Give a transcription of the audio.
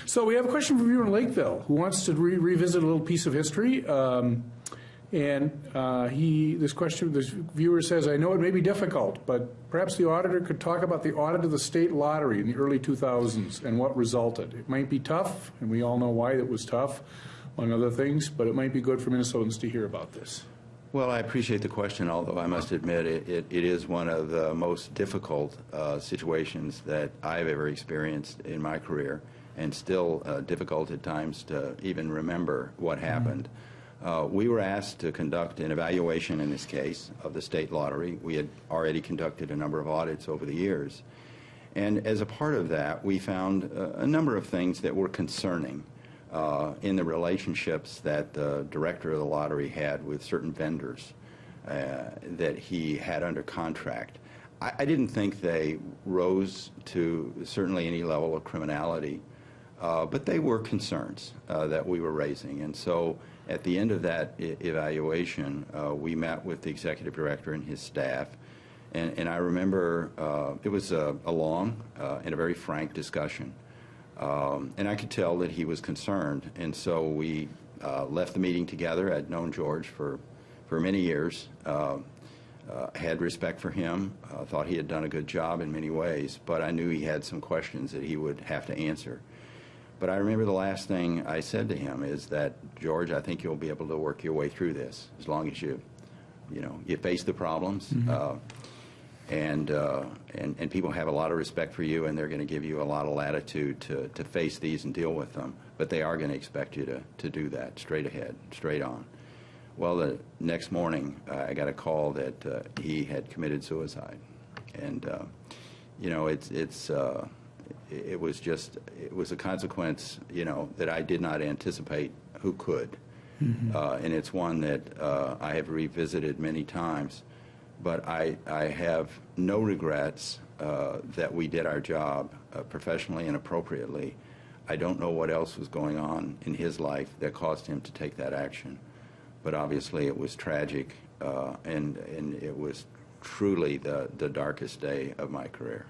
So we have a question from a viewer in Lakeville who wants to revisit a little piece of history. This viewer says, I know it may be difficult, but perhaps the auditor could talk about the audit of the state lottery in the early 2000s and what resulted. It might be tough, and we all know why it was tough, among other things, but it might be good for Minnesotans to hear about this. Well, I appreciate the question, although I must admit it is one of the most difficult situations that I've ever experienced in my career, and still difficult at times to even remember what happened. We were asked to conduct an evaluation in this case of the state lottery. We had already conducted a number of audits over the years. And as a part of that, we found a number of things that were concerning in the relationships that the director of the lottery had with certain vendors that he had under contract. I didn't think they rose to certainly any level of criminality, but they were concerns that we were raising. And so at the end of that evaluation, we met with the executive director and his staff. And I remember it was a long and a very frank discussion. And I could tell that he was concerned. And so we left the meeting together. I'd known George for many years, had respect for him, thought he had done a good job in many ways, but I knew he had some questions that he would have to answer. But I remember the last thing I said to him is that, George, I think you'll be able to work your way through this as long as you face the problems. And people have a lot of respect for you, and they're going to give you a lot of latitude to face these and deal with them. But they are going to expect you to do that straight ahead, straight on. Well, the next morning, I got a call that he had committed suicide. And, it was a consequence, that I did not anticipate. Who could? And it's one that I have revisited many times. But I have no regrets that we did our job professionally and appropriately. I don't know what else was going on in his life that caused him to take that action. But obviously it was tragic, and it was truly the darkest day of my career.